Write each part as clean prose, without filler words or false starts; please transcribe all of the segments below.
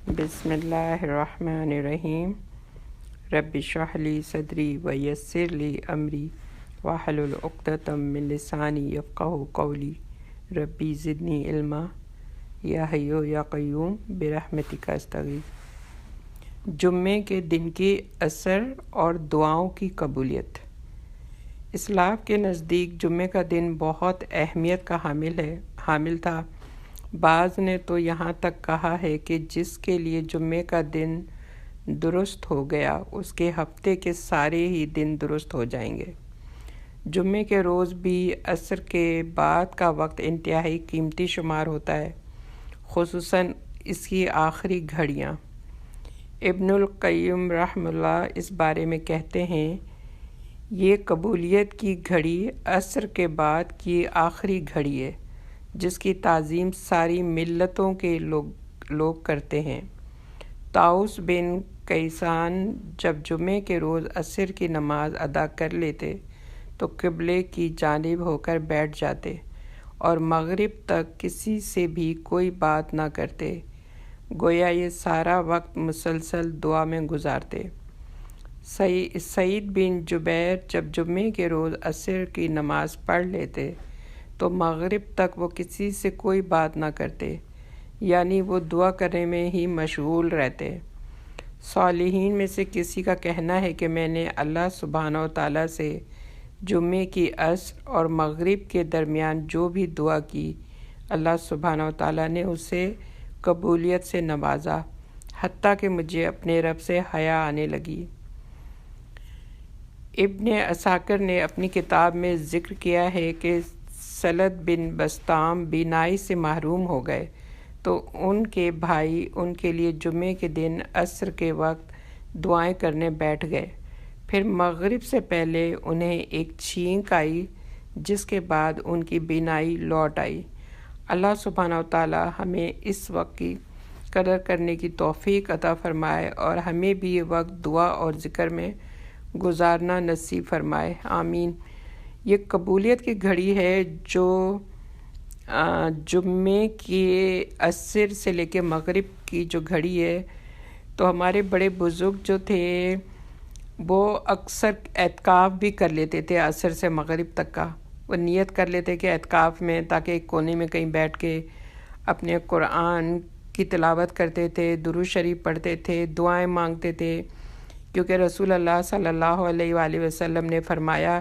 بسم اللہ الرحمن الرحیم رب اشرح لی صدری ویسر لی امری واحلل عقدۃ من لسانی یفقہوا قولی ربی زدنی علما یا حی یا قیوم برحمتک استغیث۔ جمعے کے دن کی اثر اور دعاؤں کی قبولیت۔ اسلاف کے نزدیک جمعے کا دن بہت اہمیت کا حامل تھا۔ بعض نے تو یہاں تک کہا ہے کہ جس کے لیے جمعے کا دن درست ہو گیا اس کے ہفتے کے سارے ہی دن درست ہو جائیں گے۔ جمعے کے روز بھی عصر کے بعد کا وقت انتہائی قیمتی شمار ہوتا ہے، خصوصاً اس کی آخری گھڑیاں۔ ابن القیم رحمہ اللہ اس بارے میں کہتے ہیں، یہ قبولیت کی گھڑی عصر کے بعد کی آخری گھڑی ہے جس کی تعظیم ساری ملتوں کے لوگ کرتے ہیں۔ طاؤس بن کیسان جب جمعے کے روز عصر کی نماز ادا کر لیتے تو قبلے کی جانب ہو کر بیٹھ جاتے اور مغرب تک کسی سے بھی کوئی بات نہ کرتے، گویا یہ سارا وقت مسلسل دعا میں گزارتے۔ سعید بن جبیر جب جمعے کے روز عصر کی نماز پڑھ لیتے تو مغرب تک وہ کسی سے کوئی بات نہ کرتے، یعنی وہ دعا کرنے میں ہی مشغول رہتے۔ صالحین میں سے کسی کا کہنا ہے کہ میں نے اللہ سبحانہ و تعالیٰ سے جمعے کی عصر اور مغرب کے درمیان جو بھی دعا کی، اللہ سبحانہ و تعالیٰ نے اسے قبولیت سے نوازا، حتیٰ کہ مجھے اپنے رب سے حیا آنے لگی۔ ابن عساکر نے اپنی کتاب میں ذکر کیا ہے کہ سلط بن بسطام بینائی سے محروم ہو گئے تو ان کے بھائی ان کے لیے جمعے کے دن عصر کے وقت دعائیں کرنے بیٹھ گئے۔ پھر مغرب سے پہلے انہیں ایک چھینک آئی جس کے بعد ان کی بینائی لوٹ آئی۔ اللہ سبحانہ و تعالیٰ ہمیں اس وقت کی قدر کرنے کی توفیق عطا فرمائے اور ہمیں بھی یہ وقت دعا اور ذکر میں گزارنا نصیب فرمائے، آمین۔ یہ قبولیت کی گھڑی ہے جو جمعے کے عصر سے لے کے مغرب کی جو گھڑی ہے، تو ہمارے بڑے بزرگ جو تھے وہ اکثر اعتکاف بھی کر لیتے تھے عصر سے مغرب تک کا۔ وہ نیت کر لیتے کہ اعتکاف میں، تاکہ ایک کونے میں کہیں بیٹھ کے اپنے قرآن کی تلاوت کرتے تھے، درود شریف پڑھتے تھے، دعائیں مانگتے تھے، کیونکہ رسول اللہ صلی اللہ علیہ وآلہ وسلم نے فرمایا،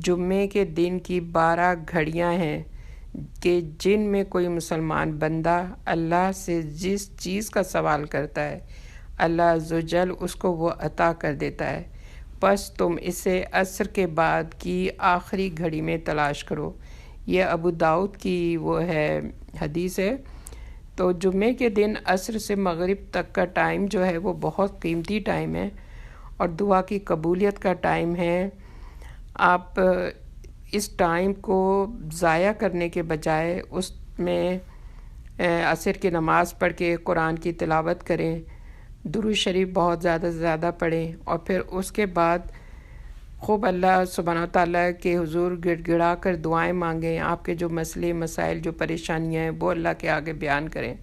جمعے کے دن کی 12 گھڑیاں ہیں کہ جن میں کوئی مسلمان بندہ اللہ سے جس چیز کا سوال کرتا ہے اللہ عز و جل اس کو وہ عطا کر دیتا ہے، پس تم اسے عصر کے بعد کی آخری گھڑی میں تلاش کرو۔ یہ ابو داؤد کی وہ ہے حدیث ہے۔ تو جمعے کے دن عصر سے مغرب تک کا ٹائم جو ہے وہ بہت قیمتی ٹائم ہے اور دعا کی قبولیت کا ٹائم ہے۔ آپ اس ٹائم کو ضائع کرنے کے بجائے اس میں عصر کی نماز پڑھ کے قرآن کی تلاوت کریں، درود شریف بہت زیادہ سے زیادہ پڑھیں اور پھر اس کے بعد خوب اللہ سبحانہ تعالیٰ کے حضور گڑ گڑا کر دعائیں مانگیں، آپ کے جو مسئلے مسائل جو پریشانیاں ہیں وہ اللہ کے آگے بیان کریں۔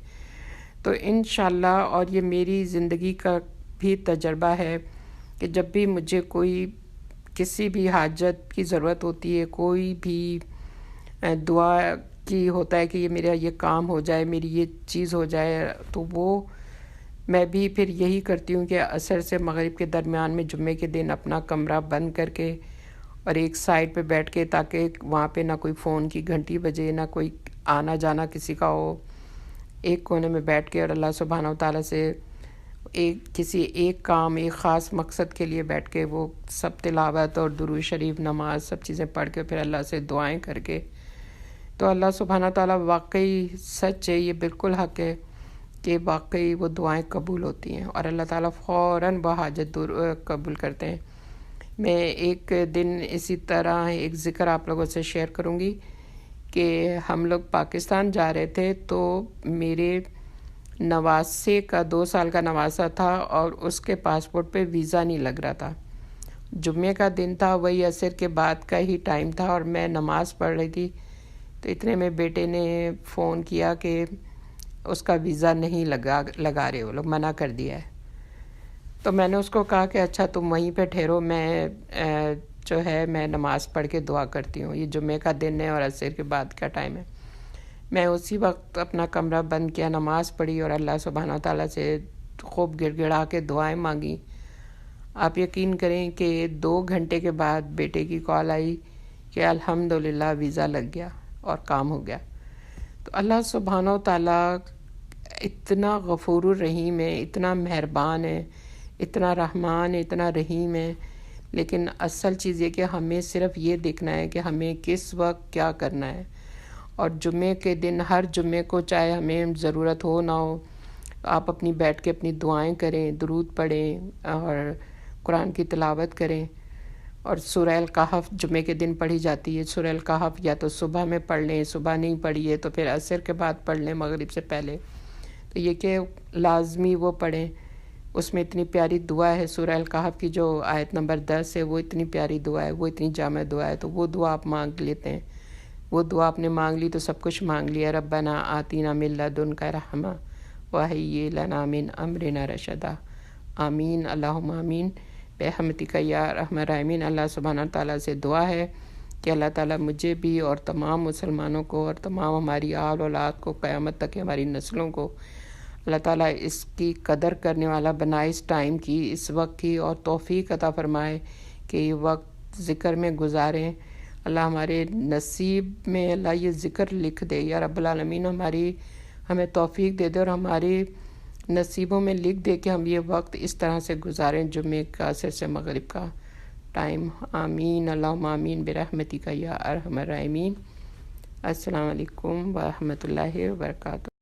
تو انشاءاللہ، اور یہ میری زندگی کا بھی تجربہ ہے کہ جب بھی مجھے کوئی کسی بھی حاجت کی ضرورت ہوتی ہے، کوئی بھی دعا کی ہوتا ہے کہ یہ میرا یہ کام ہو جائے، میری یہ چیز ہو جائے، تو وہ میں بھی پھر یہی کرتی ہوں کہ عصر سے مغرب کے درمیان میں جمعے کے دن اپنا کمرہ بند کر کے اور ایک سائڈ پہ بیٹھ کے، تاکہ وہاں پہ نہ کوئی فون کی گھنٹی بجے، نہ کوئی آنا جانا کسی کا ہو، ایک کونے میں بیٹھ کے اور اللہ سبحانہ و تعالیٰ سے کسی ایک کام، ایک خاص مقصد کے لیے بیٹھ کے وہ سب تلاوت اور درود شریف، نماز، سب چیزیں پڑھ کے پھر اللہ سے دعائیں کر کے، تو اللہ سبحانہ تعالیٰ واقعی سچ ہے، یہ بالکل حق ہے کہ واقعی وہ دعائیں قبول ہوتی ہیں اور اللہ تعالیٰ فوراً وہ حاجت قبول کرتے ہیں۔ میں ایک دن اسی طرح ایک ذکر آپ لوگوں سے شیئر کروں گی کہ ہم لوگ پاکستان جا رہے تھے، تو میرے نواسے کا 2 سال کا نواسا تھا اور اس کے پاسپورٹ پہ ویزا نہیں لگ رہا تھا۔ جمعے کا دن تھا، وہی عصر کے بعد کا ہی ٹائم تھا اور میں نماز پڑھ رہی تھی، تو اتنے میں بیٹے نے فون کیا کہ اس کا ویزا نہیں لگا رہے، وہ لوگ منع کر دیا ہے۔ تو میں نے اس کو کہا کہ اچھا تم وہیں پہ ٹھہرو، میں جو ہے میں نماز پڑھ کے دعا کرتی ہوں، یہ جمعہ کا دن ہے اور عصر کے بعد کا ٹائم ہے۔ میں اسی وقت اپنا کمرہ بند کیا، نماز پڑھی اور اللہ سبحانہ تعالیٰ سے خوب گڑ گڑا کے دعائیں مانگی۔ آپ یقین کریں کہ 2 گھنٹے کے بعد بیٹے کی کال آئی کہ الحمدللہ ویزا لگ گیا اور کام ہو گیا۔ تو اللہ سبحانہ تعالیٰ اتنا غفور الرحیم ہے، اتنا مہربان ہے، اتنا رحمان ہے، اتنا رحیم ہے، لیکن اصل چیز یہ کہ ہمیں صرف یہ دیکھنا ہے کہ ہمیں کس وقت کیا کرنا ہے۔ اور جمعے کے دن ہر جمعے کو چاہے ہمیں ضرورت ہو نہ ہو، آپ اپنی بیٹھ کے اپنی دعائیں کریں، درود پڑھیں اور قرآن کی تلاوت کریں۔ اور سورہ الکہف جمعے کے دن پڑھی جاتی ہے۔ سورہ الکہف یا تو صبح میں پڑھ لیں، صبح نہیں پڑھی ہے تو پھر عصر کے بعد پڑھ لیں مغرب سے پہلے، تو یہ کہ لازمی وہ پڑھیں۔ اس میں اتنی پیاری دعا ہے سورہ الکہف کی، جو آیت نمبر 10 ہے، وہ اتنی پیاری دعا ہے، وہ اتنی جامع دعا ہے، تو وہ دعا آپ مانگ لیتے ہیں۔ وہ دعا آپ نے مانگ لی تو سب کچھ مانگ لیا۔ ربنا آتینا من لدنک رحمہ وہیئ لنا من امرنا رشدا، آمین اللہم آمین برحمتک یا ارحم الراحمین۔ اللہ سبحانہ تعالیٰ سے دعا ہے کہ اللہ تعالیٰ مجھے بھی اور تمام مسلمانوں کو اور تمام ہماری آل اولاد کو، قیامت تک ہماری نسلوں کو اللہ تعالیٰ اس کی قدر کرنے والا بنائے، اس ٹائم کی، اس وقت کی، اور توفیق عطا فرمائے کہ یہ وقت ذکر میں گزاریں۔ اللہ ہمارے نصیب میں اللہ یہ ذکر لکھ دے یا رب العالمین، ہمیں توفیق دے دے اور ہماری نصیبوں میں لکھ دے کہ ہم یہ وقت اس طرح سے گزاریں، جمعے کا عصر سے مغرب کا ٹائم۔ آمین اللہم آمین برحمتک یا ارحم الراحمین۔ السلام علیکم ورحمۃ اللہ وبرکاتہ۔